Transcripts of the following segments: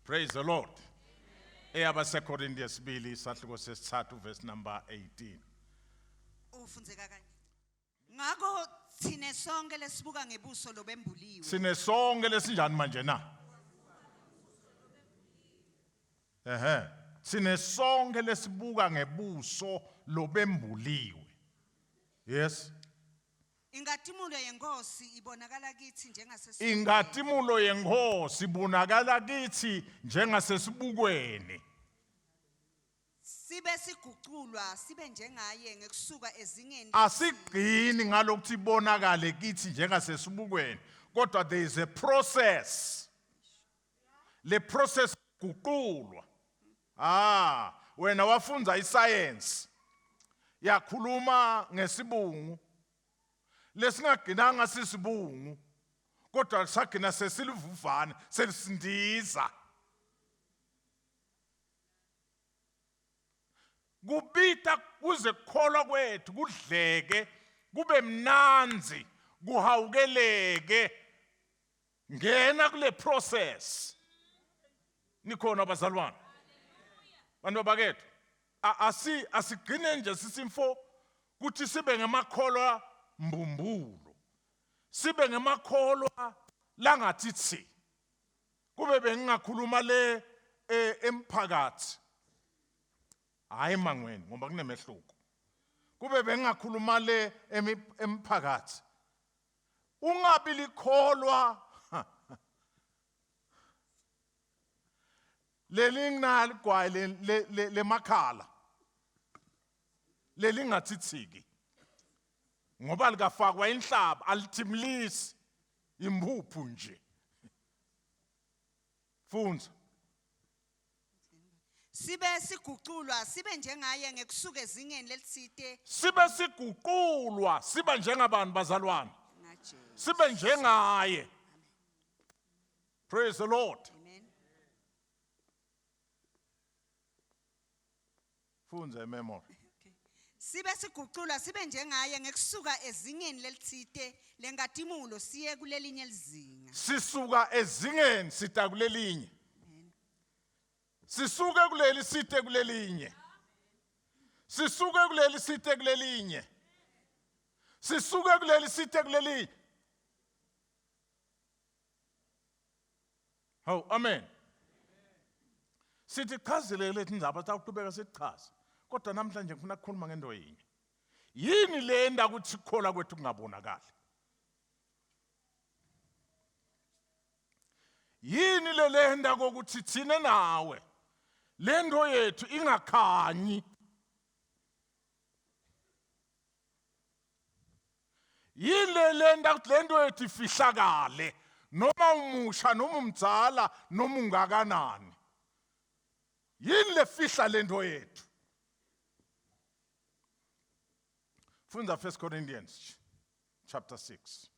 Praise the Lord. Eyaba seCorinthians 2 isahluko sesithathu verse number 18. Ufundzeka kanje. Ngakho sine sonke lesibuka ngebuso lobembuliwe. Sine sonke lesinjani manje na? Sine sonke lesibuka ngebuso lobembuliwe. Yes. Ingatimulo yenkosi ibonakala kithi njengasesibukweni. Ingatimulo yenkosi ibonakala kithi njengasesibukweni. Sibe siguqulwa sibe njengaye ngekusuka ezingeni. Asigcini ngalokuthi ibonakale kithi njengasesibukweni, kodwa there is a process. Le process guqulwa. Wena wafunda iscience. Yakhuluma ngesibungu. Lesingaginanga sisibungu, kodwa sagina sesilivuvana, selisindiza. Kubita kuze kukholwa kwethu kudleke, kube mnanzi, kuhawukeleke. Ngena kule process. Nikhona abazalwane. Bantu bakethu. Asigcine nje sisimfo kuthi sibe ngemakholwa mbumbulo. Sibe ngemakholwa langathithi. Kube bengingakhuluma le emphakathi. Hayi mangweni ngoba kunemehluko. Kube bengingakhuluma le emphakathi. Ungabi likholwa lelingnali kwaye lemakhala. Lelingathithiki. Ngoba likafakwa inhlaba alithimlisi impuphu nje. Fundza. Sibe siguqulwa sibe njengaye ngekusuka ezingeni lelisite. Sibe siguqulwa siba njengabantu bazalwane. Sibe njengaye. Praise the Lord. Amen. Fundza memory. Sibe siguqulwa sibe njengaye ngekusuka ezingeni lelisite lengatimulo siye kulelinye lizinga. Sisuka ezingeni sita kulelinye. Sisuke kuleli site kulelinye. Sisuke kuleli site kulelinye. Sisuke kuleli site kulelinye. Oh, amen. Sithi chazile lethi indaba saqhubeka sichaza. Kodwa namhlanje ngifuna ukukhuluma ngento yinye. Yini le enda ukuthi sikhola kwethu kungabonakali? Yini le enda kokuthi thina nawe lento yethu ingakhanyi? Yini le enda ukuthi lento yethu ifihlakale noma umusha noma umdzala noma ungakanani? Yini lefihla lento yethu? Funda 1 Corinthians chapter 6.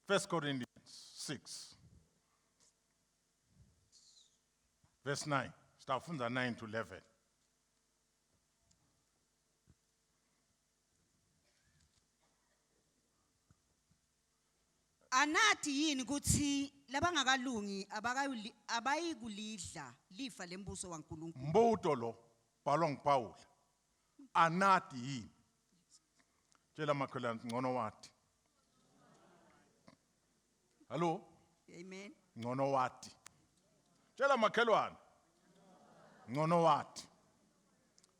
First Corinthians 6. Verse 9. Start from the 9 to 11. Anathi yini ukuthi labangakalungi abayikulidla lifa lembuso waNkulunkulu. Mbuto lo bhalwa nguPaul. Anathi yini? Tshela makhelwane ngcono wathi. Hello? Amen. Ngcono wathi. Tshela makhelwane. Ngcono wathi.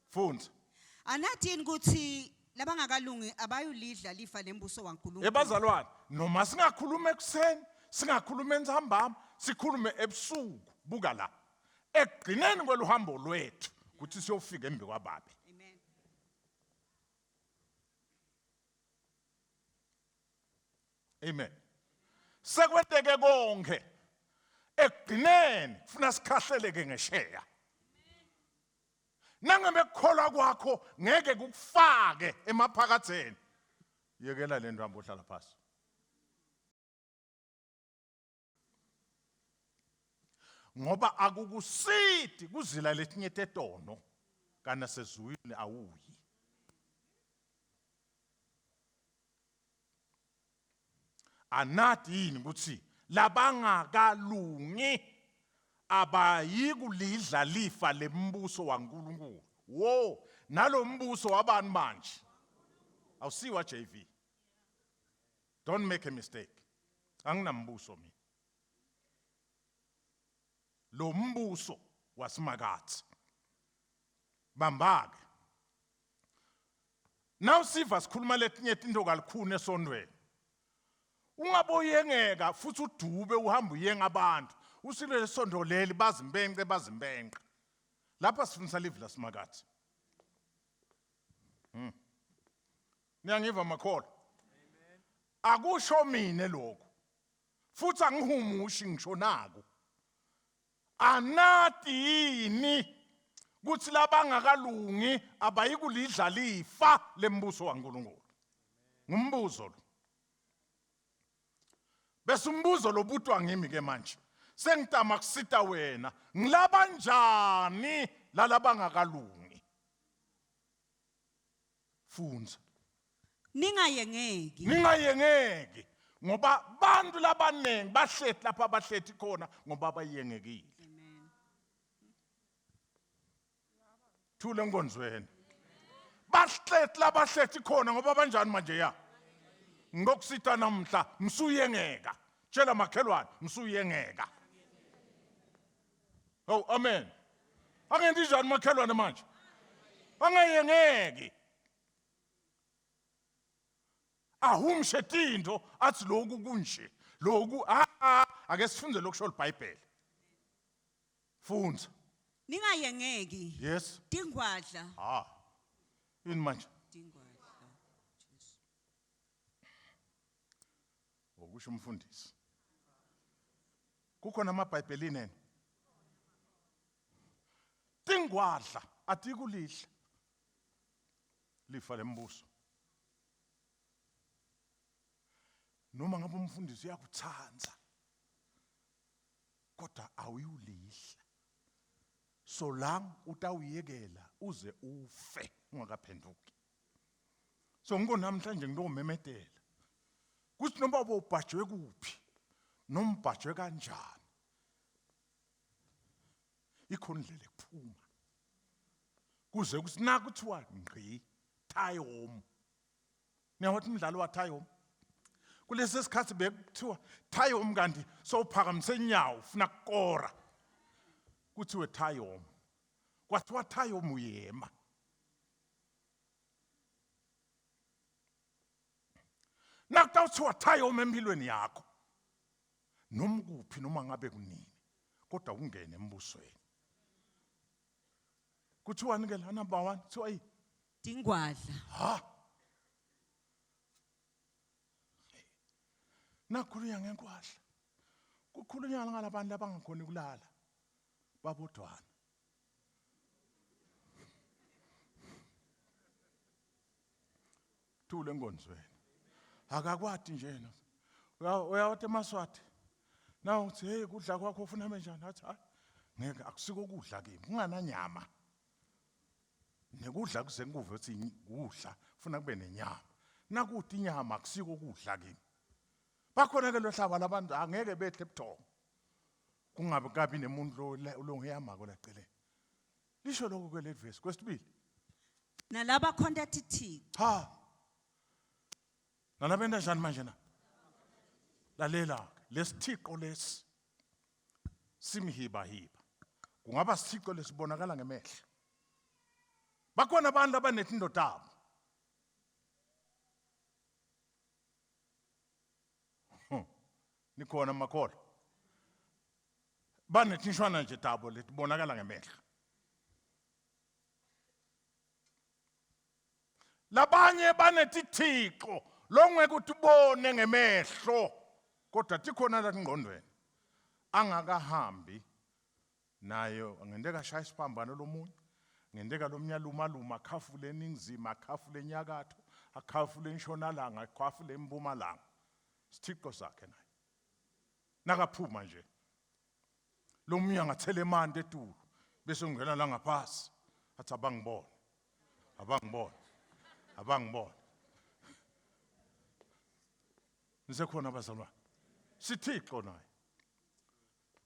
Fundza. Anathi yini ukuthi labangakalungi abayulidla lifa lembuso waNkulunkulu. Ebazalwane, noma singakhuluma ekuseni, singakhuluma entsambama, sikhulume ebusuku, buka la. Ekugcineni kweluhambo lwethu ukuthi siyofika embi kwaBaba. Amen. Amen. Sekweteke konke. Ekugcineni kufuna sikhahleleke ngesheya. Nangabe kukholwa kwakho ngeke kukufake emaphakatheni. Yekela le nto ohlala phansi. Ngoba akukusidi kuzila letinye tetono kana sezulwini awuyi. anathi yini ukuthi labangakalungi abayikulidla lifa lembuso waNkulunkulu. Wo, nalo mbuso wabani manje? Awusiwa JV. Don't make a mistake. Anginambuso mina. Lo mbuso wasimakathi. Bambake. Now siva sikhuluma letinye into kalukhuni esondweni. Ungaboyengeka futhi udube uhamba uyenga abantu. Usile lesondo leli bazimbenqe. Lapha sifundisa live lasimakathi. Niyangiva makhola? Akusho mina lokho. Futhi angihumushi ngisho naku. Anathi yini kuthi labangakalungi abayikulidla lifa lembuso waNkulunkulu. Ngumbuzo lo. Bese umbuzo lo butwa ngimi ke manje. Sengitama kusita wena, ngilaba njani lalabangakalungi? Fundza. Ningayengeki ngoba bantu labanengi bahlethi lapha abahlethi khona ngoba bayengekile. Amen. Thule nkonzweni. Bahlethi labahlethi khona ngoba banjani manje ya? Ngokusita namhla msuyengeka. Tshela makhelwane msuyengeka. Oh amen. Angendi njani makhelwane manje? Angayengeki. Ahumshetindo athi lokhu kunje. Lokhu ake sifunde lokusho iBhayibheli. Fundza. Ningayengeki. Yes. Dingwadla. Yini manje? Dingwadla. Jesu. Okusho umfundisi. Kukhona amaBhayibheli nene. Dingwadla atikulidla. Lifa lembuso. Noma ngabe umfundisi uyakuthanza kodwa awuyulidla. So lang utawuyekela uze ufe ungakaphenduki. So ngiko namhlanje nginomemedela. Kuthi noma ubhajwe kuphi noma ubhajwe kanjani. Ikhona indlela ekuphuma. Kuze kusina kuthiwa ngqi tie home. Niyawathi umdlalo wa tie home? Kulesi sikhathi bekuthiwa tie home kanti sowuphakamise inyawo ufuna ukora. Kuthiwe tie home. Kwathiwa tie home uyema. Nakuthiwa tie home empilweni yakho. Noma kuphi noma ngabe kunini. Kodwa ungene embusweni. Kuthiwa ke la number 1 kuthiwa Dingwadla. Nakhulunywa ngenkwadla. Kukhulunywa ngalabantu abangakhoni kulala. Babodwana. Thule nkonzweni. Akakwati nje na. Uyawathi eMaswati. Na uthi hey kudla kwakho ufuna kanjani? Athi hayi ngeke akusiko kudla kimi. Kungananyama. Nekudla kuzenkuve uthi kudla ufuna kube nenyama. Nakuthi inyama akusiko kudla kimi. Bakhona ke lo hlaba labantu angeke behle ebuthongo. Kungabe kabi nemuntu lo ngiyama kolacele. Lisho lokho ke le verse kwesibili. Nalaba contact Thixo. Nalabenda njani manje na? Lalela lesithixo lesi simhiba. Kungaba sithixo lesibonakala ngemehlo. Bakhona abantu abanethi indodabo. Nikhona makholo. Banethi inshwana nje dabo letibonakala ngemehlo. Labanye banethi thixo longeke utibone ngemehlo. Kodwa tikhona la ngqondweni. Angakahambi nayo ngendeka shaya isiphambano lomunye. Ngendeka lomnyaluma akhafule eningizimu, akhafule enyakatho, akhafule entshonalanga, akhafule empumalanga. Sithixo sakhe naye. Nakaphuma nje. Lo munye angathela emanti etulu bese ungena la ngaphasi. Athi abangibona. Nisekhona abazalwane. Sithixo naye.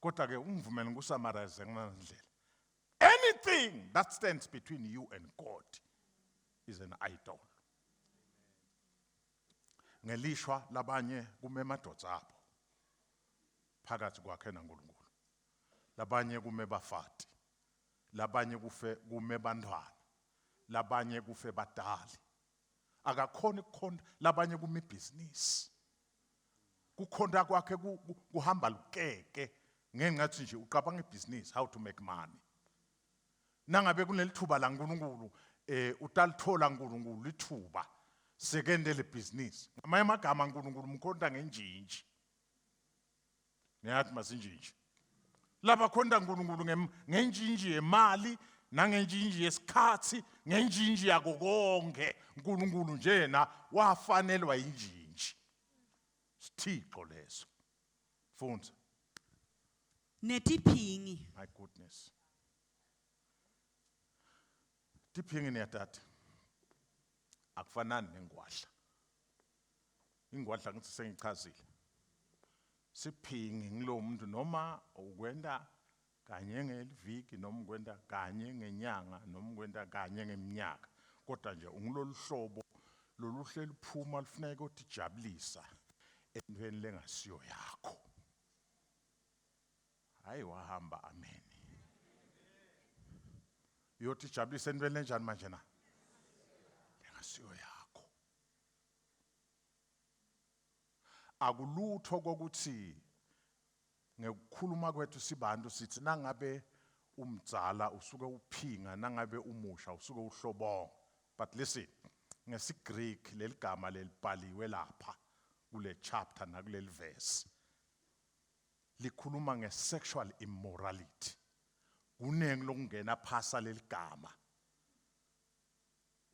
Kodwa ke ungivumele ngusummarize ngendlela. Anything that stands between you and God is an idol. Ngelishwa labanye kume emadoda abo phakathi kwakhe naNkulunkulu. Labanye kume bafati. Labanye kume bantwana. Labanye kufe badali. Akakhona ukukhonda labanye kume ibhizinisi. Kukhonda kwakhe kuhamba lukeke ngenxa yathi nje uqabanga ibhizinisi how to make money. Nangabe kunelithuba la uNkulunkulu utalithola uNkulunkulu ithuba sekende le business. Ngamanye amagama uNkulunkulu umkhonda ngenjinji. Niyathi masinjinji. Laba khonda uNkulunkulu ngenjinji yemali nangenjinji yesikhathi ngenjinji yako konke. uNkulunkulu njena wafanelwa injinji. Sithixo leso. Fundza. Netiphingi. My goodness. Tiphingi niyatata. Akufanani nengwadla. Ingwadla ngithi sengichazile. Siphingi ngilo muntu noma ukwenda kanye ngeviki noma ukwenda kanye ngenyanga noma ukwenda kanye ngeminyaka. Kodwa nje ungilolu hlobo loluhle liphuma lifuneka ukujabulisa entweni lengasiyo yakho. Hayi wahamba amen. Yothi jabulisa entweni enjani manje na? Lengasiyo yakho. Akulutho kokuthi ngekukhuluma kwethu sibantu sithi nangabe umdzala usuke uphinga nangabe umusha usuke uhlobonga. But listen, ngesiGreek leligama lelibhaliwe lapha kule chapter nakuleli verse likhuluma ngesexual immorality. Kunengi lokungena phasa leligama.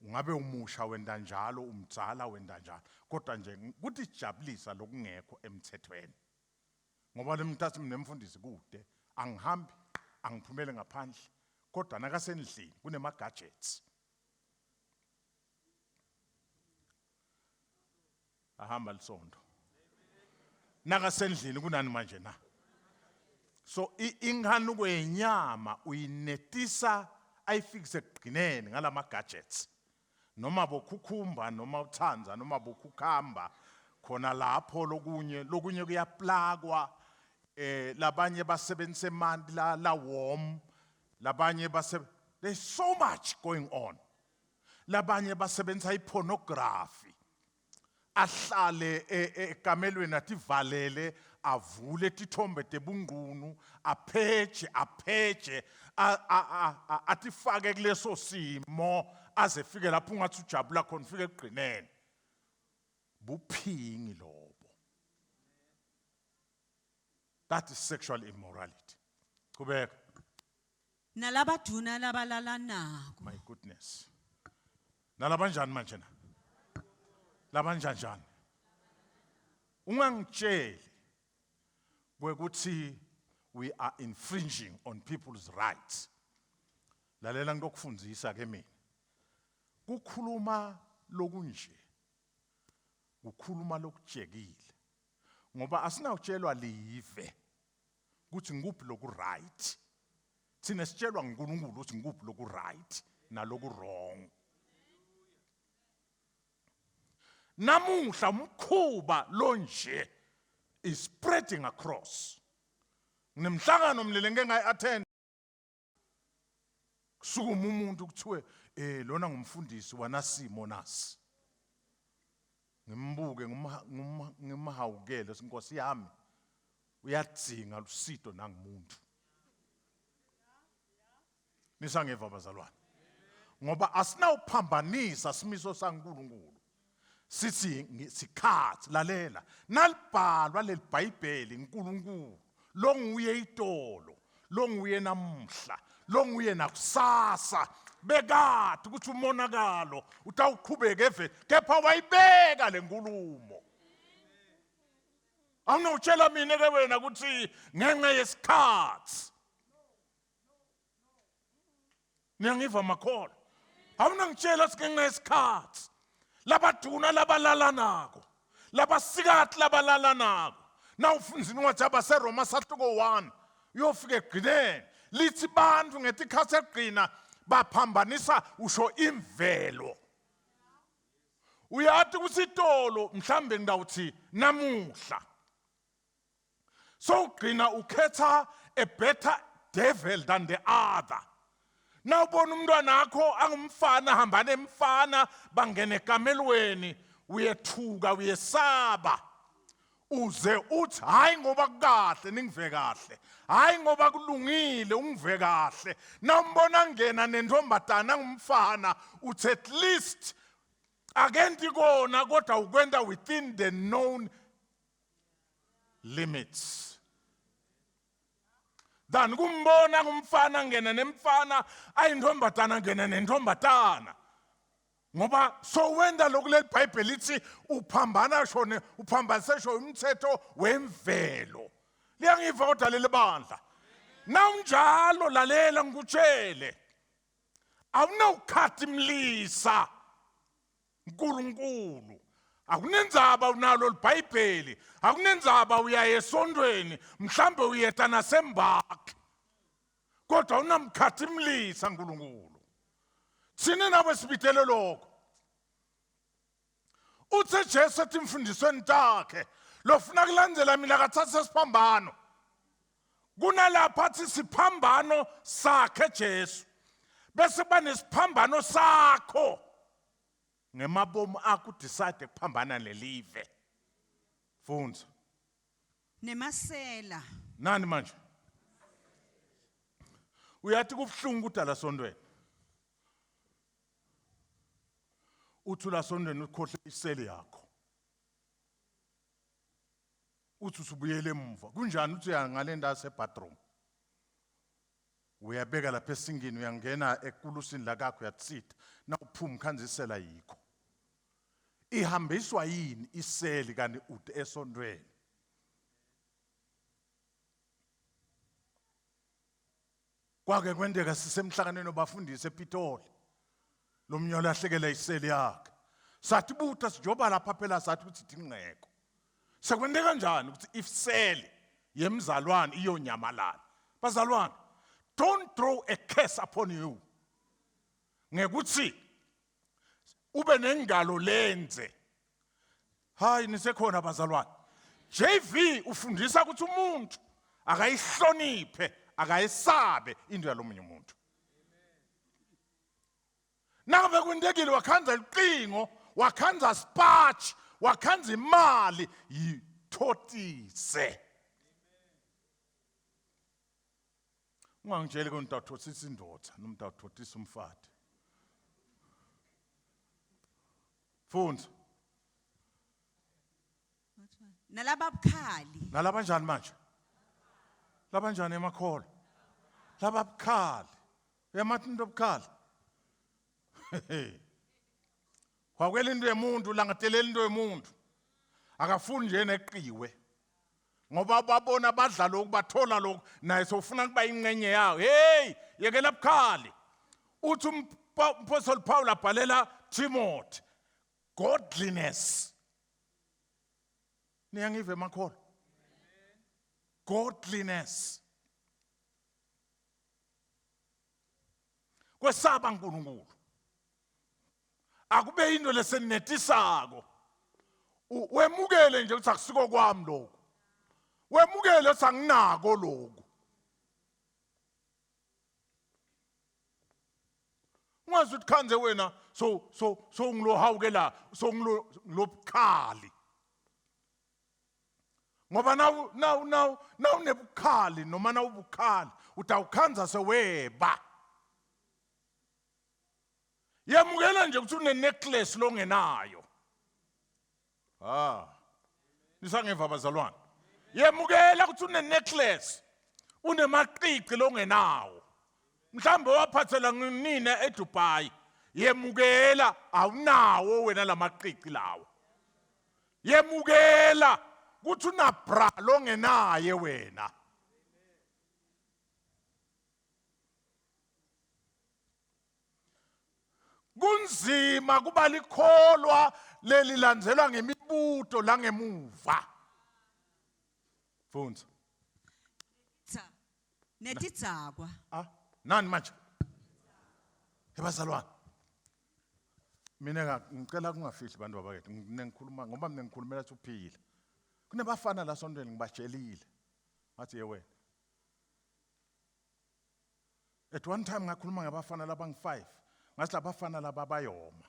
Ungabe umusha wenda njalo umdzala wenda njalo kodwa nje kuthi jabulisa lokungekho emthethweni. Ngoba lemthathu nemfundisi kude angihambi angiphumele ngaphandle kodwa nakasendlini kunema gadgets. Ahamba lisondo. Nakasendlini kunani manje na? So ingane kwenyama uyinetisa ayifikise ekugcineni ngalama gadgets. Noma bokhukhumba noma uthanza noma bokhukhamba khona lapho lokunye kuyaplagwa labanye basebenzisa emanti la warm labanye there's so much going on. Labanye basebenzisa ipornography. Ahlale ekamelweni ativalele avule tithombe tebungqunu apheje atifake kuleso simo aze fike lapho ungathi ujabula khona ufike egqinene. Buphingi lobo. That is sexual immorality. Kubeka. Nalabaduna labalala nako. My goodness. Nalabanjani manje na? Labanjani. Ungangitsheli kwekuthi we are infringing on people's rights. Lalela ngikufundisa ke mina. Kukhuluma lokunje. Kukhuluma lokujekile. Ngoba asinawutshelwa live ukuthi nguphi loku right. Thina sitshelwa nguNkulunkulu ukuthi nguphi loku right naloku wrong. Namuhla umkhuba lonje is spreading across. Nginemhlangano mlele ngeke ngayi-attend. Kusukuma umuntu kuthiwe lona ngumfundisi wanasimo nasi. Ngimbuke ngimahawukele sinkosi yami. Uyadzinga lusido nangumuntu. Nisangeva abazalwane. Ngoba asinawuphambanisa simiso saNkulunkulu. Sithi sikhathi lalela nalibhalwa lelibhayibheli uNkulunkulu lo nguye itolo lo nguye namuhla lo nguye nakusasa bekade ukuthi umonakalo utawuqhubeka eveni kepha wayibeka lenkulumo. Awunotshela mina ke wena ukuthi ngenxa yesikhathi niyangiva makholo. Awunangitshela ukuthi ngenxa yesikhathi labaduna labalala nako labasikati labalala nako nawufundza incwadi yabaseRoma sahluko 1 uyofika egcineni lithi bantu ngetikhathi egcina baphambanisa usho imvelo. Uyathi kusitolo mhlambe ngawuthi namuhla so ugcina ukhetha a better devil than the other. Nawubona umntwana akho angumfana hamba nemfana bangene ekamelweni uyethuka uyesaba uze uthi hayi ngoba kukahle ningive kahle hayi ngoba kulungile ungive kahle nawumbona ngena nentombatana ngumfana uthi at least akenti kona kodwa ukwenda within the known limits. Dan kumbona ngumfana ngena nemfana ayintombatana ngena nentombatana ngoba so wenda lokule iBhayibheli lithi uphambana shone uphambanise sho umthetho wemvelo. Liyangiva kodwa leli bandla nawunjalo lalela ngikutshele awunawukhathimlisa uNkulunkulu akunenzaba unalo iBhayibheli akunenzaba uya esondweni mhlambe uyeta nasembakhe kodwa unamkhathimlisa uNkulunkulu. Sine nawe sibitele lokho uthe Jesu ethi imfundisweni takhe lofuna kulandzela mina kathatha siphambano kunalapha athi siphambano sakhe Jesu bese banesiphambano sakho ngemabomu akho decide kuphambana lelive. Fundza nemasela nani manje uyathi kubuhlungu udala sondweni uthula sondweni ukhohle iseli yakho uthi usubuyele emuva kunjani uthi uyangalenda sebathroom uyabeka lapha esingini uyangena ekulusini lakakho uyatsitha nawuphuma khanzisela yikho ihambiswa yini iseli kanti ude esondweni. Kwake kwendeka sisemhlanganweni obafundisi ePitoli lomnyolo ahlekela iseli yakhe sathi buta sijoba lapha phela sathi uthi dinqeko sekwende kanjani ukuthi if seli yemzalwane iyonyamalala bazalwane don't throw a curse upon you ngekuthi ube nengalo lenze hayi nisekhona bazalwane. JV ufundisa ukuthi umuntu akayihloniphe akayisabe into yalomunye umuntu. Nabe kwendekile wakhanza iqingo wakhanza spatch wakhanza imali yithotise. Ungangitsheli konke utawuthothisa indoda noma utawuthothisa umfati. Fundza nalababukhali nalabanjani manje labanjani emakholo lababukhali uyamathi into obukhali kwakwela into yemuntu langadelela into yemuntu akafuni nje neqiwe ngoba babona badla lokhu bathola lokhu naye sofuna kuba ingcenye yawo. Hey yekela bukhali uthi umpostoli Paul abhalela Timothy godliness. Niyangive emakholo godliness kwesaba uNkulunkulu akube into lesenetisako wemukele nje ukuthi akusiko kwami lokho wemukele ukuthi anginako lokho ungazi ukuthi khanze wena so ngilohawukela so ngilobukhali ngoba now nebukhali noma nawubukhali utawukhanza seweba yamukela nje ukuthi une necklace longenayo nisangeva bazalwane yamukela ukuthi une necklace unemaqiqi longenawo mhlambe waphathela nginina eDubai yemukela awunawo wena lamaqiqi lawo yemukela kuthi una bra longenaye wena kunzima kuba likholwa lelilandzelwa ngemibuto langemuva. Fundza. Netidzakwa. Nani manje? Ebazalwane. Mina ngicela kungafihli bantu babakethu. Ngikhuluma ngoba mina ngikhulumela uphile. Kunabafana la sondweni ngibatshelile. Ngathi yewena. At one time ngakhuluma ngabafana labang5. Ngathi labafana laba bayoma.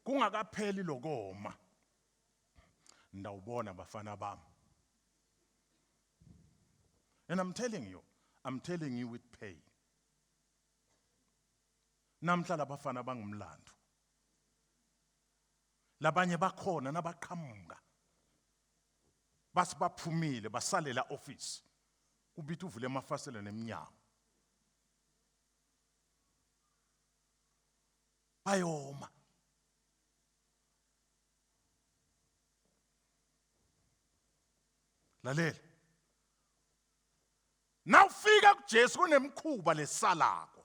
Kungakapheli lokoma. Ndawubona bafana bami. And I'm telling you with pain. Namhla labafana bangumlando. Labanye bakhona nabaqhamuka. Basibaphumile basalela office. Kubithi uvule amafasela neminyango. Bayoma. Lalela. Nawufika kuJesu kunemkhuba lesalako.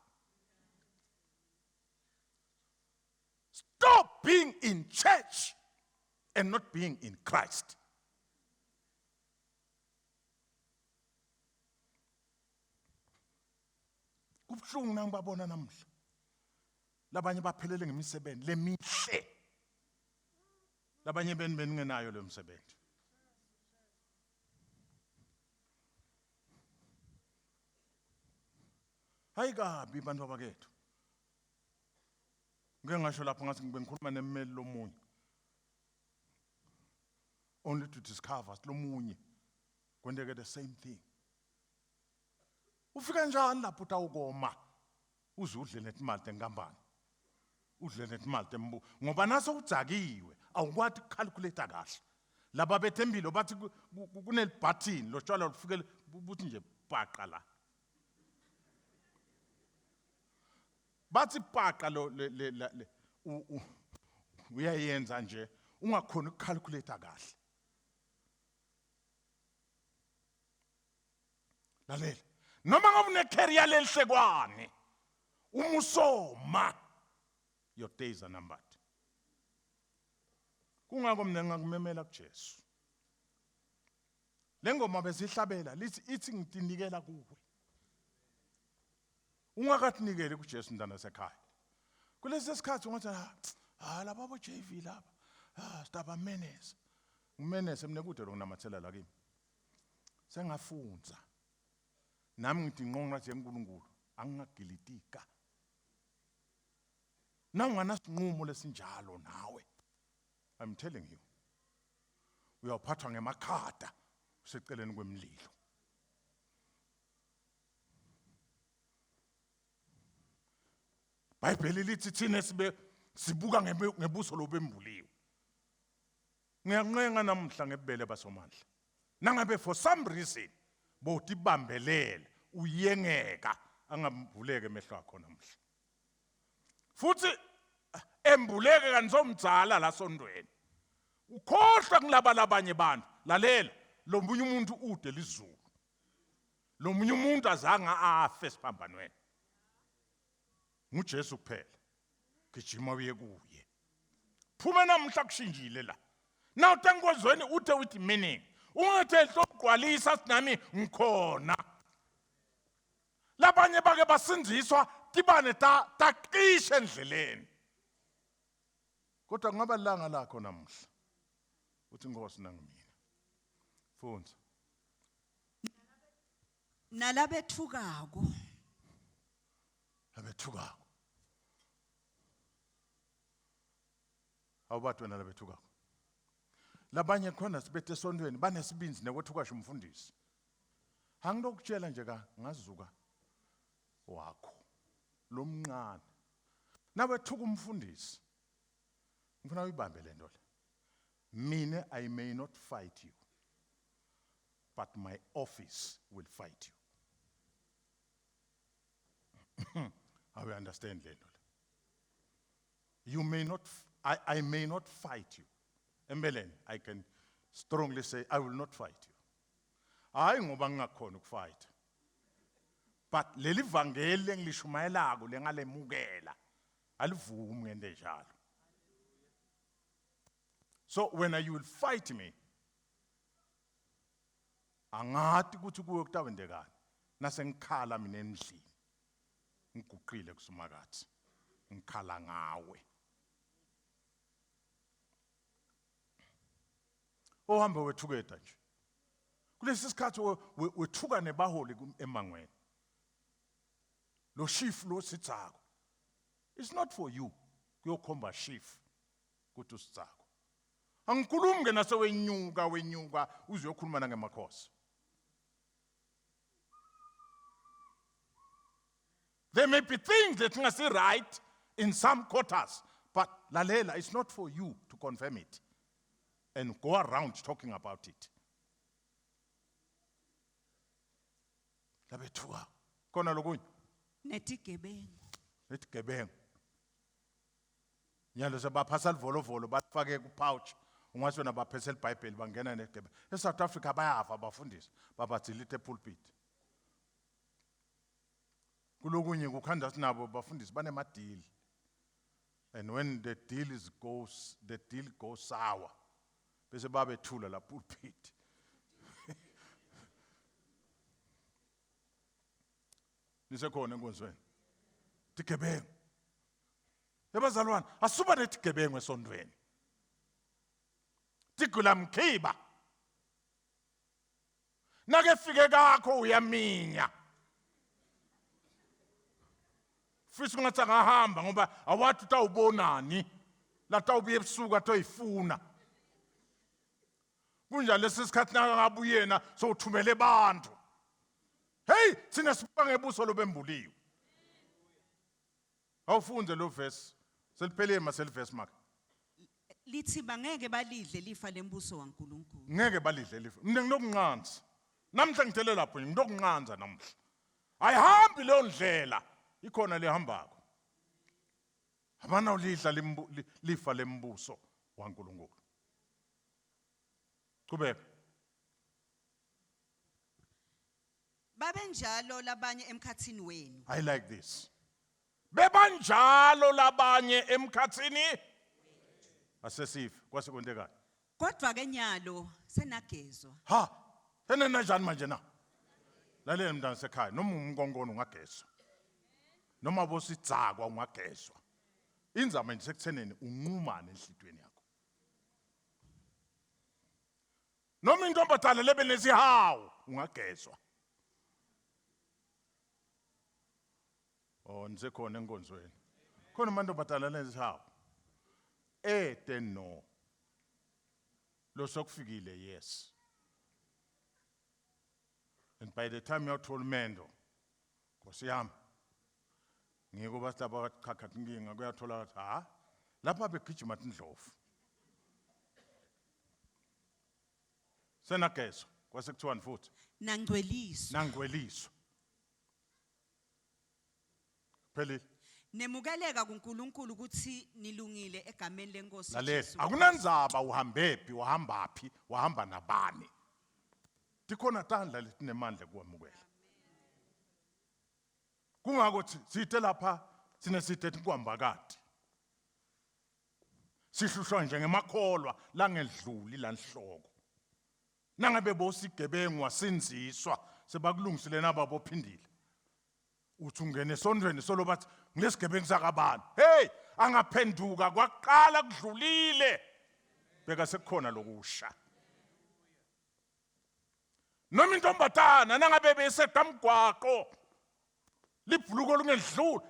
Stop being in church and not being in Christ. Kubhlungu nangibabona namhla. Labanye baphelele ngemisebenzi lemihle. Labanye bengenayo lo msebenzi. Hayi kabi bantu babakethu. Ngeke ngasho lapho ngathi ngibengikhuluma nemmeli lomunye. Only to discover lomunye kwendeke the same thing. Ufika njani lapho utawukoma uze udle netimali tenkampani. Udle netimali tembu ngoba naso udzakiwe awukwathi ukucalculate kahle. Laba bethembilo bathi kunelibutton lo tshwala lufike buthi nje paqa la. Bathi paqa lo uyayenza nje ungakhona ukucalculate kahle. Lalela noma ngabe une-career lelihlekwane umusoma your days are numbered. Kungako mina ngakumemela kuJesu. Lengoma besihlabela ithi ngitinikela kuwe. Ungakatinikeli kuJesu ndana sekhaya. Kulesi sikhathi ungathi laba bo JV laba. Staba menace. Ngimenace mina kude lokunamathela la kimi. Sengafunza. Nami ngithi nqonqa nje uNkulunkulu angingagilitika. Nawungana sinqumo lesinjalo nawe. I'm telling you. Uyaphathwa ngemakhada useceleni kwemlilo. Bible lithi thina sibuka ngebuso lobembuliwe. Ngiyancenga namhla ngebele basomandla. Nangabe for some reason bothi bambelele uyengeka angambuleke emehlo akho namhla. Futhi embuleke kanizomdzala la sondweni. Ukhohlwa kulaba labanye abantu. Lalela lo munye umuntu ude lizulu. Lo munye umuntu azanga afe siphambanweni. nguJesu kuphela gijima uye kuye phuma namhla kushintshile la now tankozweni uthe with meaning ungathe hlogqwalisa sinami ngikhona labanye bake basindiswa tibane taqishe endleleni kodwa ngaba langa lakho namhla uthi Nkosi nangimina fundza nalabethukako abethukako awubathi wena labethukako labanye khona sibethe esondweni banesibinzi nekwethukasha umfundisi angilokutshela nje ngazuka wakho lomncane nawethuka umfundisi ngifuna uyibambe le nto le mina I may not fight you but my office will fight you. I will understand that. You may not, I may not fight you. Embeleni, I can strongly say, I will not fight you. I ngoba ngingakhona ukufight. But leli vangeli engilishumayelako lengalemukela alivumi ngento enjalo. So when you will fight me, angati ukuthi kuwe kutawendekani. Nase ngikhala mina endlini. Ngiguqile kusumakathi. Ngikhala ngawe. Ohamba wethuketa nje. Kulesi sikhathi wethuka nebaholi emangweni. Lo chief lo sitsako. It's not for you. Kuyokhomba chief kuthi usitsako. Angikhulumi ke nase wenyuka uzokhuluma nangemakhosi. There may be things that ngasi right in some quarters, but lalela, it's not for you to confirm it and go around talking about it. Labethuka khona lokunye netigebengu nyalo sebaphasa livolovolo bafake ku-pouch ungathi wena baphese iBhayibheli bangena netigebengu. eSouth Africa bayafa abafundisi babadilite epulpit. Kulokunye kukhanda sinabo bafundisi banemadili. And when the deal goes sour, bese babethula la pulpit. Nisekhona enkonzweni. Tigebengu. Yabazalwane, asuba netigebengu esondweni. Tigula mkhiba. Nake fike kakho uyaminya. Fisa ungathi angahamba ngoba awathi utawubonani la tawubuye ebusuku atoyifuna. Kunjalo lesikhathi nakangabuyena sothumele abantu. Hey, thina sibuka ngebuso lobembuliwe. Awufunde lo verse. Seliphelele masel verse mark. Lithi bangeke balidle lifa lembuso kaNkulunkulu. Ngeke balidle lifa. Mina nginokunqanza. Namhla ngithele lapho nginokunqanza namhla. Ayihambi leyo ndlela. Ikhona lehambako. Abana ulidla lifa lembuso waNkulunkulu. Qhubeka. Babenjalo labanye emkhathini wenu. I like this. Bebanjalo labanye emkhathini. Asesife kwase kwendekani. Kodwa ke nyalo senagezwa. Ha, enena njani manje na? Lalela mntana sekhaya noma umnkonkono ungagezwa. Noma bosidzakwa ungagezwa. Inzama nje sekutheneni unqumane enhlitweni yakho. Noma intombazana lebe nesihawu ungagezwa. Oh, nisekhona enkonzweni. Khona amantombazana lesihawu. No. Lo sokufikile yes. And by the time you're told Mendo, Nkosi yami ngiko basitaba khakha inkinga kuyathola ukuthi lapha begijima indlovu. Senagezwa kwase kuthiwani futhi nangcweliswa. Pheli nemukeleka kuNkulunkulu ukuthi nilungile egameni lenkosi lalela Jesu. akunandzaba uhambephi wahambaphi wahamba nabani. Tikhona tandla letinemandla kuwamukela. Kungakuthi sithe lapha sine sithe inkwambakade. Sihlushwa nje ngemakholwa langedluli lanhloko. Nangabe bosigebengu wasinziswa sebakulungisile nababophindile. Uthi ungene esondweni solo bathi ngilesigebengu sakabani. Hey, angaphenduka kwaqala kudlulile. Beka sekukhona lokusha. Noma intombatana nangabe besedamgwaqo libhuluko lungedluli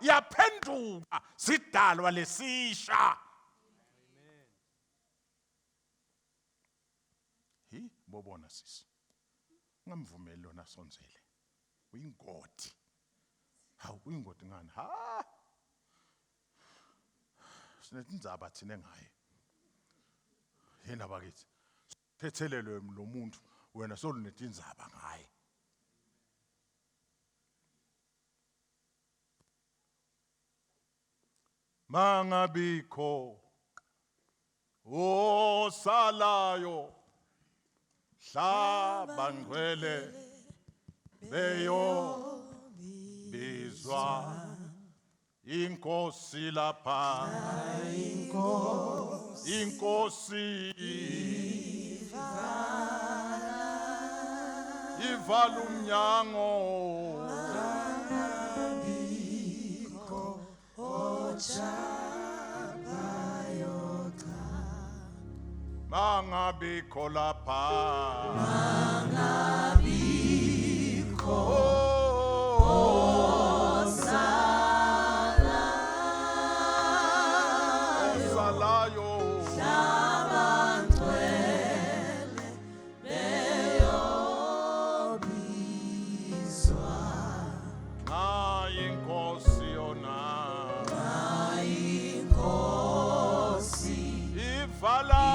yaphenduka sidalwa lesisha. Hi bobona sisi. Ngamvumeli lona sonzele. Uyingoti. Hawu uyingoti ngani? Ha. Sinetindzaba thina ngaye. Yena bakithi. Thethelelwe lo muntu wena solunetindzaba ngaye. Mangabikho osalayo hlaba ngcwele beyo zwa inkosi lapha inkosi ivala umnyango mangabikho lapha osalayo inkosi yona ivala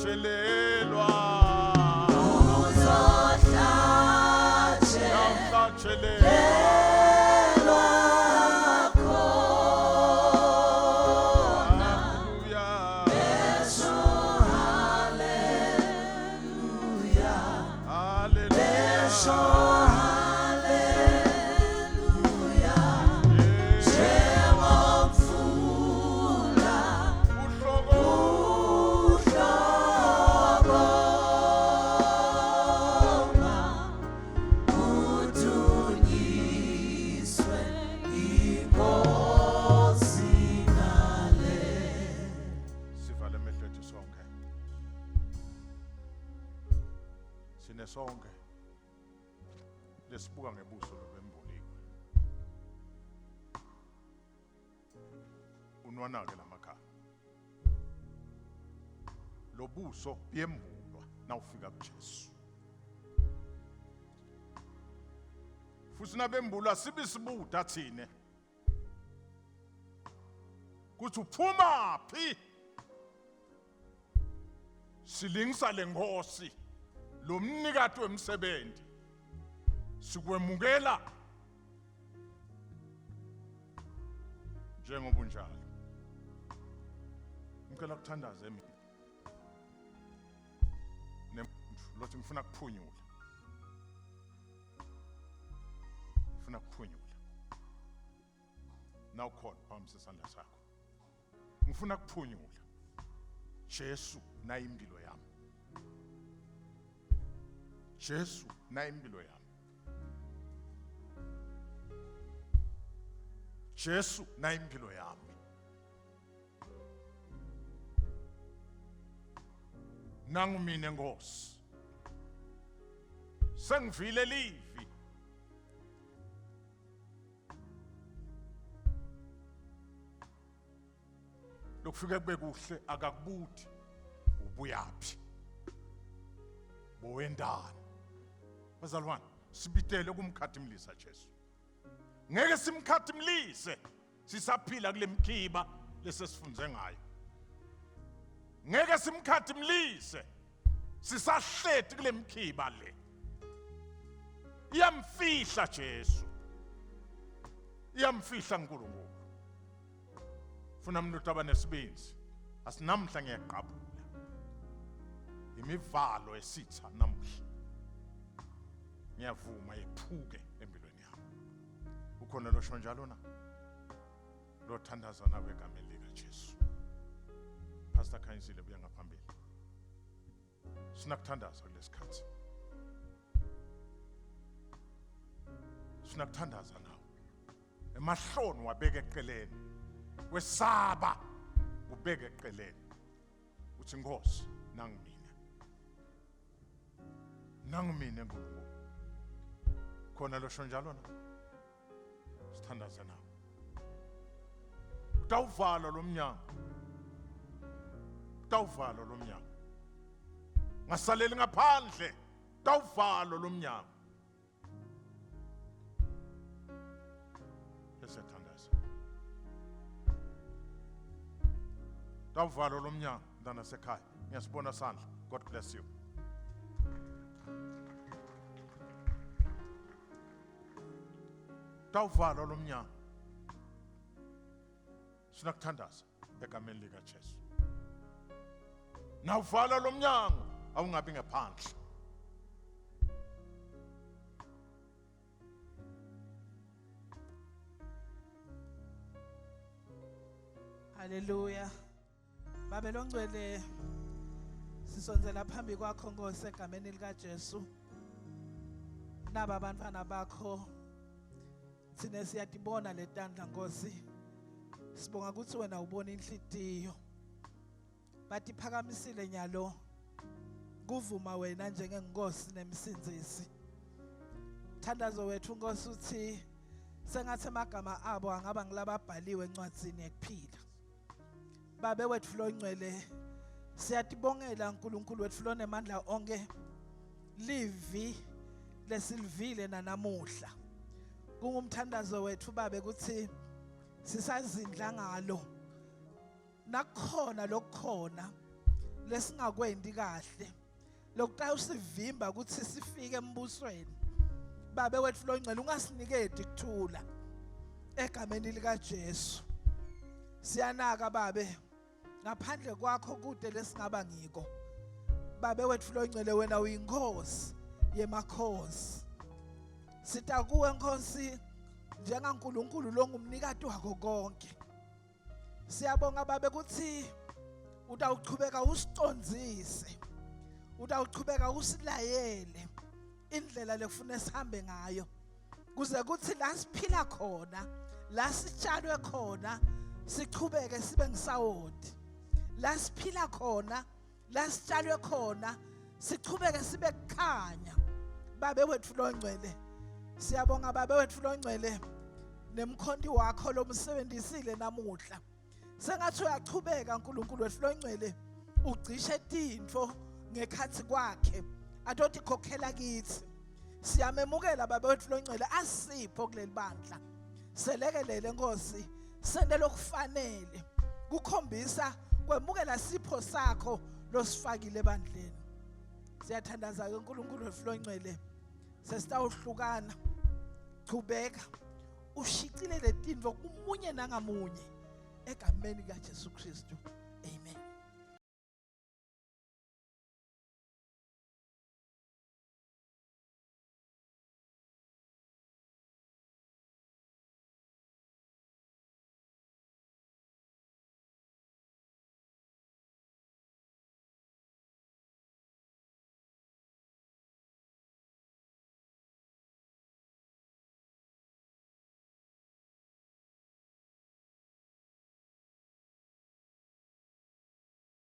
Chelelwa sonke lesibuka ngebuso lobembuliwe unwanake lamakhaya lobuso buyembulwa nawufika kuJesu futhi nabembulwa sibe sibuda thine kuthi uphuma phi silingisa lenkosi lo mnikati wemsebenzi sikwemukela njengoba unjalo ngicela kuthandaze mina lothi ngifuna kuphunyula nawukhona phambi sesandla sakho ngifuna kuphunyula Jesu nayi impilo yami Jesu nayi impilo yami Jesu nayi impilo yami nangu mina Nkosi sengivile livi lokufika kube kuhle akakubuthi ubuyaphi bowendana bazalwane sibitele kumkhathimlisa Jesu ngeke simkhathimlise sisaphila kule mkhiba lesesifunze ngayo ngeke simkhathimlise sisahleti kule mkhiba le iyamfihla Jesu iyamfihla uNkulunkulu funa umuntu abanesibinzi asinamhla ngiyaqabula imivalo esitha namhla ngiyavuma iphuke empilweni yami ukhona losho njalo na lothandaza nawe egameni lika Jesu Pastor Khanyisile buya ngaphambili sinakuthandaza kulesikhathi sinakuthandaza nawe emahloni wabeka eqeleni wesaba ubeke eqeleni uthi Nkosi nangimina Nkulunkulu khona losho njalo na sithandaza nawe utawuvala lo mnyango ngasaleli ngaphandle utawuvala lo mnyango esithandaza utawuvala lo mnyango ndana sekhaya ngiyasibona sandla God bless you utawuvala lo mnyango sinakuthandaza egameni likaJesu. Nawuvala lo mnyango awungabi ngaphandle. Haleluya. Babelo ngcwele sisonzela phambi kwakho Nkosi egameni likaJesu. Naba abantwana bakho thina siyadibona letandla Nkosi. Sibonga ukuthi wena ubona inhlitiyo. Bathi phakamisile nyalo kuvuma wena njengenkosi nemsindzisi. Thandazo wethu Nkosi uthi sengathi amagama abo angaba ngilababhaliwe encwadzini yekuphila. Babe wethu lo ngcwele siyatibongela uNkulunkulu wethu lo nemandla onke livi lesilivile nanamuhla. Kungumthandazo wethu babe ukuthi sisazindla ngalo nakhona lokukhona lesingakwendi kahle lokutayusivimba ukuthi sifike embusweni. Babe wethu lo ngcwele ungasinikedi kuthula egameni likaJesu. Siyanaka babe ngaphandle kwakho kude lesingaba ngiko. Babe wethu lo ngcwele wena uyinkosi yemakhosi. Sita kuwe Nkosi njengaNkulunkulu lo ngumnikati wako konke. Siyabonga babe ukuthi utawuqhubeka usicondzise. Utawuqhubeka usilayele indlela lekufuna sihambe ngayo. Kuze kuthi la siphila khona, la sitshalwe khona, siqhubeke sibe ngisawodi. La siphila khona, la sitshalwe khona, siqhubeke sibe kukhanya. Babe wethu lo ngcwele siyabonga babe wethu lo ngcwele nemkhondi wakho lomsebenzisile namuhla. Sengathi uyaqhubeka uNkulunkulu wethu lo ngcwele ugcishe tintfo ngekhathi kwakhe adothi khokhela kithi. Siyamemukela babe wethu lo ngcwele asipho kuleli bandla. Selekelele Nkosi sende lokufanele kukhombisa kwemukela sipho sakho losifakile ebandleni. Siyathandaza ke uNkulunkulu wethu lo ngcwele sesitawuhlukana qhubeka ushicilele tintfo kumunye nangamunye egameni kaJesu Kristu. Amen.